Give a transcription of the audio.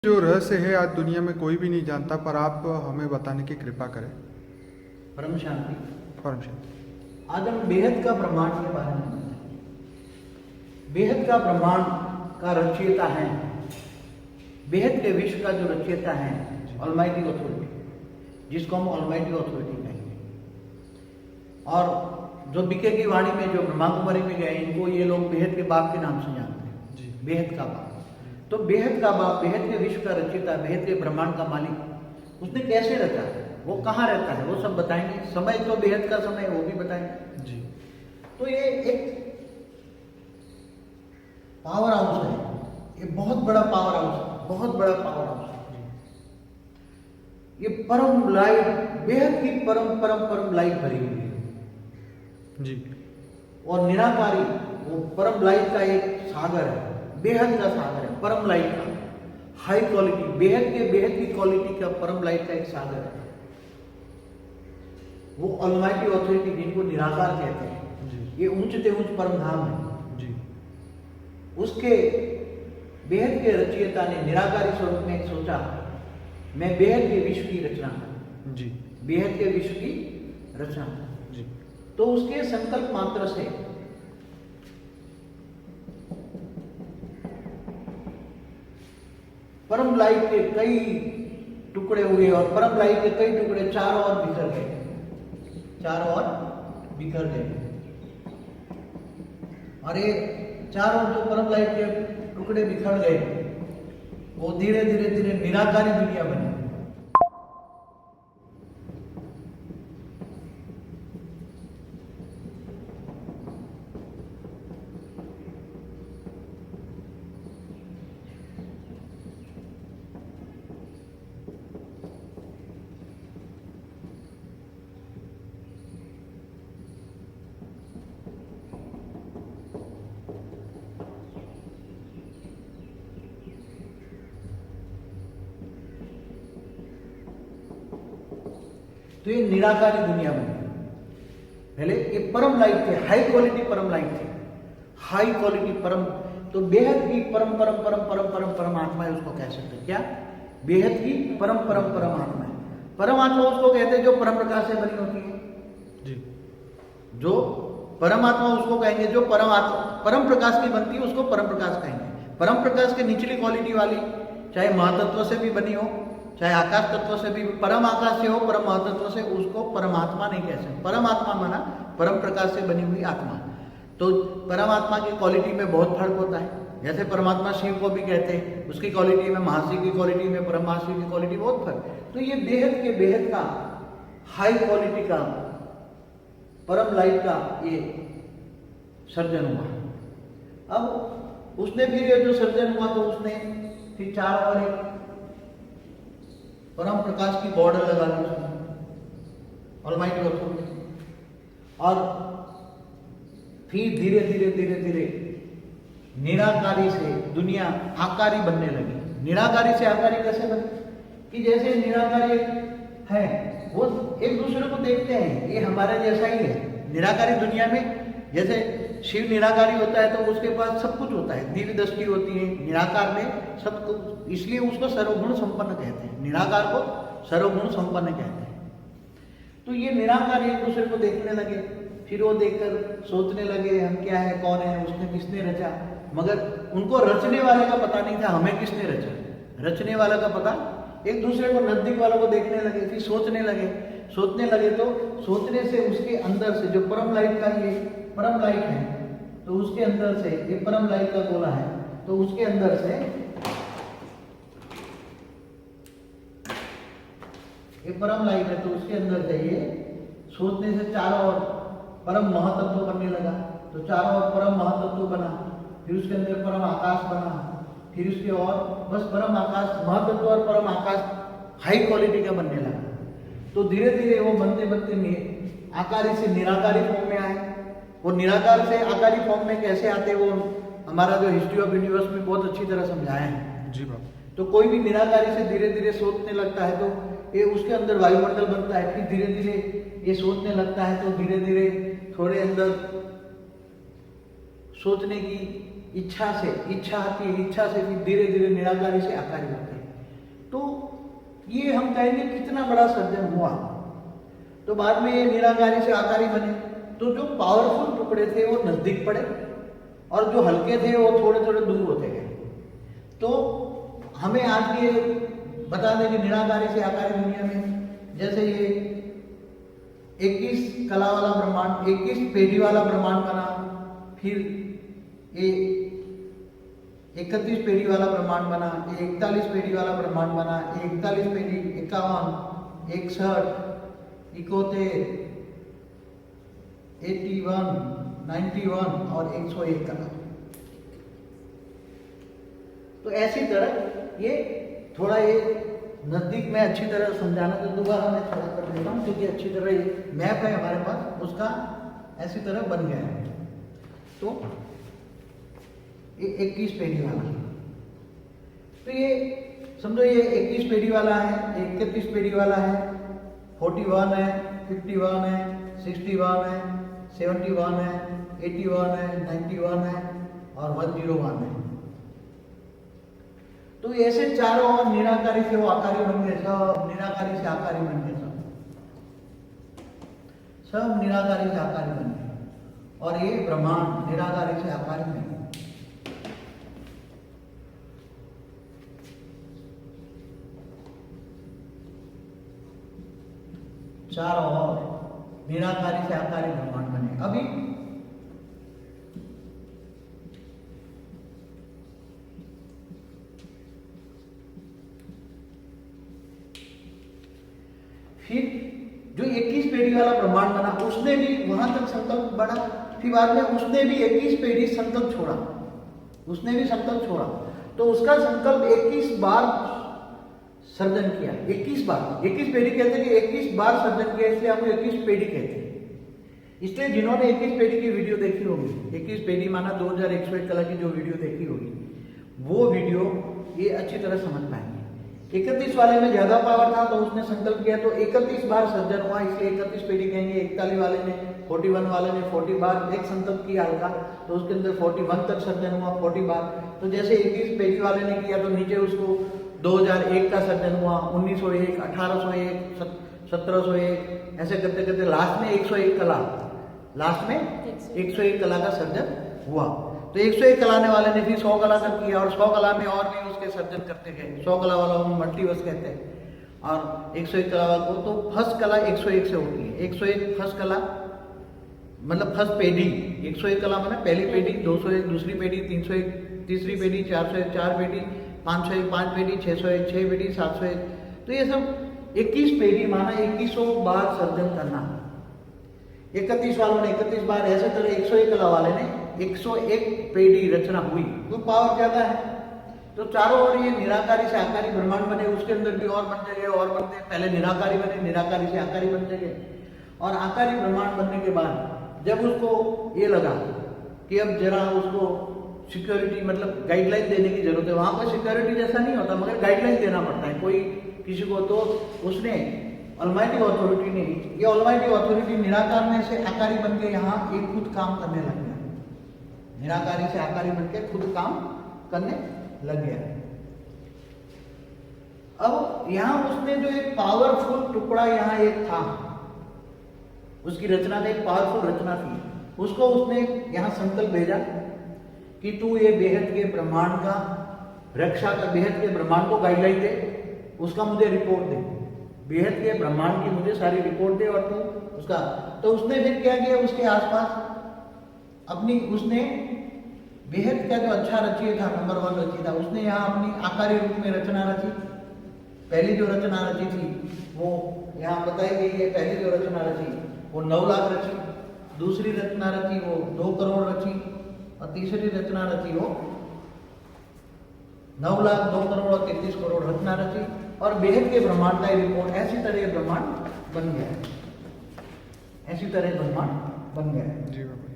जो रहस्य है आज दुनिया में कोई भी नहीं जानता, पर आप हमें बताने की कृपा करें। परम शांति। परम शांति। आज हम बेहद का ब्रह्मांड के बारे में बताएं। बेहद का ब्रह्मांड का रचयिता है, बेहद के विश्व का जो रचयिता है ऑलमाइटी अथॉरिटी, जिसको हम ऑलमाइटी अथॉरिटी कहेंगे। और जो बीके की वाणी में जो ब्रह्मा कुमारी में गए, इनको ये लोग बेहद के बाप के नाम से जानते हैं। बेहद का बाप, तो बेहद का बाप, बेहद के विश्व का रचयिता, बेहद के ब्रह्मांड का मालिक, उसने कैसे रचा है, वो कहाँ रहता है, वो सब बताएंगे। समय तो बेहद का समय, वो भी बताएंगे जी। तो ये एक पावर हाउस है, ये बहुत बड़ा पावर हाउस है, बहुत बड़ा पावर हाउस है। ये परम लाइट, बेहद की परम परम परम लाइट भरी हुई है जी। और निराकारी वो परम लाइट का एक सागर है, बेहद का सागर है, परम लाइट का हाई क्वालिटी, बेहद की क्वालिटी का परम लाइट का एक सागर है। वो ऑलमाइटी अथॉरिटी, जिनको निराकार कहते हैं जी। ये ऊंचते ऊंच परम धाम है जी। उसके बेहद के रचयिता ने निराकारी स्वरूप में सोचा, मैं बेहद के विश्व की रचना करूं, जी। बेहद के विश्व की रचना जी। तो उसके संकल्प मात्र से परम लाइट के कई टुकड़े हुए और परम लाइट के कई टुकड़े चारों ओर बिखर गए, चारों ओर बिखर गए। और ये चारों जो परम लाइट के टुकड़े बिखर गए, वो धीरे धीरे धीरे निराकारी दुनिया बनी। तो ये निराकारी दुनिया बनी। पहले ये परम लाइट थे, हाई क्वालिटी परम लाइट थे, हाई क्वालिटी परम, तो बेहद की परम परम परम परम परम परमात्मा है, उसको कह सकते हैं। क्या? बेहद की परम परम परमात्मा है। परमात्मा उसको कहते हैं जो परम प्रकाश से बनी होती है जी। जो परमात्मा उसको कहेंगे जो परम प्रकाश की बनती है, उसको परम प्रकाश कहेंगे। परम प्रकाश के निचली क्वालिटी वाली, चाहे महातत्व से भी बनी हो, चाहे आकाश तत्व से भी, परम आकाश से हो, परम महातत्व से, उसको परमात्मा नहीं कह सकते। परमात्मा माना परम प्रकाश से बनी हुई आत्मा। तो परमात्मा की क्वालिटी में बहुत फर्क होता है। जैसे परमात्मा शिव को भी कहते हैं, उसकी क्वालिटी में, महाशिव की क्वालिटी में, परम महाशिव की क्वालिटी बहुत फर्क। तो ये बेहद के बेहद का हाई क्वालिटी का परम लाइट का ये सर्जन हुआ। अब उसने फिर ये जो सर्जन हुआ, तो उसने फिर चारों ओर एक परम प्रकाश की बॉर्डर लगा दी उसने, ऑलमाइटी अथॉरिटी। और फिर धीरे धीरे धीरे धीरे निराकारी से दुनिया आकारी बनने लगी। निराकारी से आकारी कैसे बनी? कि जैसे निराकारी है, वो एक दूसरे को देखते हैं, ये हमारे जैसा ही है। निराकारी दुनिया में जैसे शिव निराकारी होता है, तो उसके पास सब कुछ होता है, दिव्य दृष्टि होती है। निराकार में सब कुछ, इसलिए उसको सर्वगुण संपन्न कहते हैं। निराकार को सर्वगुण संपन्न कहते हैं। तो ये निराकार एक दूसरे को देखने लगे, फिर वो देखकर सोचने लगे, हम क्या है, कौन है, उसने किसने रचा। मगर उनको रचने वाले का पता नहीं था, हमें किसने रचा। रचने वाला का पता, एक दूसरे को नजदीक वालों को देखने लगे, फिर सोचने लगे। तो सोचने से उसके अंदर से जो परम लाइट का ये परम लाइट है, तो उसके अंदर से ये परम लाइट का गोला है, तो उसके अंदर से ये परम लाइट है, तो उसके अंदर से ये सोचने से चारों ओर परम महातत्व बनने लगा। तो चारों ओर परम महातत्व बना, फिर उसके अंदर परम आकाश बना, फिर उसके और बस परम आकाश, महातत्व और परम आकाश हाई क्वालिटी का बनने लगा। तो धीरे धीरे वो बनते बनते आकारी से निराकारी फॉर्म में आए। वो निराकार से आकारी फॉर्म में कैसे आते, वो हमारा जो हिस्ट्री ऑफ यूनिवर्स में बहुत अच्छी तरह समझाया है। जी बाबा। तो कोई भी निराकारी से धीरे धीरे सोचने लगता है, तो ये उसके अंदर वायुमंडल बनता है, फिर धीरे धीरे ये सोचने लगता है, तो धीरे धीरे थोड़े अंदर सोचने की इच्छा आती है, इच्छा से फिर धीरे धीरे निराकारी से आकारी होते हैं। ये हम कहेंगे कितना बड़ा सर्जन हुआ। तो बाद में ये निराकारी से आकारी बने। तो जो पावरफुल टुकड़े थे वो नजदीक पड़े और जो हल्के थे वो थोड़े थोड़े दूर होते गए। तो हमें आज ये बता दें कि निराकारी से आकारी दुनिया में जैसे ये 21 कला वाला ब्रह्मांड, 21 पेढ़ी वाला ब्रह्मांड बना, फिर ये 31 पेढ़ी वाला ब्रह्मांड बना, ये 41 पेढ़ी वाला ब्रह्मांड बना, ये 41 पेढ़ी, 51, 61, 71, 81, 91 और 101 कला। तो ऐसी तरह ये थोड़ा ये नजदीक में अच्छी तरह समझाना, तो दोबारा मैं थोड़ा कर देता हूँ क्योंकि अच्छी तरह ये मैप है हमारे पास, उसका ऐसी तरह बन गया है। तो ये 21 पेढ़ी वाला है। तो ये समझो ये 21 पेढ़ी वाला है, ये 31 पेढ़ी वाला है, 41 है, 51 है, 61 है, 71 है, 81 है, 91 है और 101 है। तो ऐसे चारों और निराकारी से वो आकारी बन गए, सब निराकारी से आकारी बन गए, सब निराकारी से आकारी बन गए और ये ब्रह्मांड निराकारी से आकारी बन गए। चारों और निराकारी से आकारी ब्रह्मांड बने। अभी फिर जो 21 पेढ़ी वाला ब्रह्मांड बना उसने भी वहां तक संकल्प बढ़ा, फिर बाद में उसने भी 21 पेढ़ी संकल्प छोड़ा, उसने भी संकल्प छोड़ा। तो उसका संकल्प 21 बार सर्जन किया, 21 बार, 21 पेढ़ी कहते हैं कि 21 बार सर्जन किया, इसलिए हम 21 पेढ़ी कहते हैं। इसलिए जिन्होंने 21 पेढ़ी की वीडियो देखी होगी, 21 पेढ़ी माना 2101 कला की जो वीडियो देखी होगी, वो वीडियो ये अच्छी तरह समझ पाएंगे। 31 वाले में ज्यादा पावर था तो उसने संकल्प किया तो 31 बार सर्जन हुआ, इसलिए 31 पेढ़ी कहेंगे। 41 वाले ने, 41 वाले ने 40 बार एक संकल्प किया हल्का, तो उसके अंदर 41 तक सर्जन हुआ 40 बार। तो जैसे 21 पेढ़ी वाले ने किया तो नीचे उसको 2001 का सर्जन हुआ, 1901, 1801, 1701, ऐसे करते करते लास्ट में 101 कला, लास्ट में 101 कला का सर्जन हुआ। तो 101 कलाने वाले ने फिर 100 कला कर किया और 100 कला में और भी उसके सर्जन करते गए। 100 कला वाला हम मल्टीवर्स कहते हैं और 101 कला वाला को तो फर्स्ट कला 101 से होती है। 101 फर्स्ट कला मतलब फर्स्ट पेढ़ी, 101 कला माने पहली पेढ़ी, 201 दूसरी पेढ़ी, 301 तीसरी पेढ़ी, 401 चार पेढ़ी, 501 पांच पेढ़ी, 601 छह पेढ़ी, 701। तो ये सब 21 पेढ़ी माना 2100 बार सर्जन करना। 31 वालों ने 31 बार, ऐसे तरह 101 कला वाले ने 101 पेढ़ी रचना हुई, तो पावर ज्यादा है। तो चारों ओर ये निराकारी से आकारी ब्रह्मांड बने, उसके अंदर भी और बनते गए और बनते, पहले निराकारी बने, निराकारी से आकारी बनते गए और आकारी ब्रह्मांड बनने के बाद जब उसको ये लगा कि अब जरा उसको सिक्योरिटी मतलब गाइडलाइन देने की जरूरत है, वहां पर सिक्योरिटी जैसा नहीं होता मगर गाइडलाइन देना पड़ता है कोई किसी को, तो उसने ऑलमाइटी अथॉरिटी ने, ये ऑलमाइटी अथॉरिटी निराकार में से आकारी बन के यहाँ एक खुद काम करने लग गया, निराकारी से आकारी बन के खुद काम करने लग गया। अब यहाँ उसने जो एक पावरफुल टुकड़ा यहाँ एक था, उसकी रचना में एक पावरफुल रचना थी, उसको उसने यहाँ संकल्प भेजा कि तू ये बेहद के ब्रह्मांड का रक्षा कर, बेहद के ब्रह्मांड को गाइडलाइन दे, उसका मुझे रिपोर्ट दे, बेहद के ब्रह्मांड की मुझे सारी रिपोर्ट दे और तू उसका। तो उसने फिर क्या किया, उसके आसपास अपनी उसने बेहद का जो अच्छा रचयिता था, नंबर 1 रचयिता, उसने यहाँ अपनी आकारी रूप में रचना रची। पहली जो रचना रची थी वो यहाँ बताई गई है, पहली जो रचना रची वो 9 लाख रची, दूसरी रचना रची वो 2 करोड़ रची और तीसरी रचना रची वो 9 लाख 2 करोड़ और 33 करोड़ रचना रची और बेहद के ब्रह्मांड का रिपोर्ट। ऐसी तरह ब्रह्मांड बन गया है, ऐसी तरह ब्रह्मांड बन गया है। जी बाबा।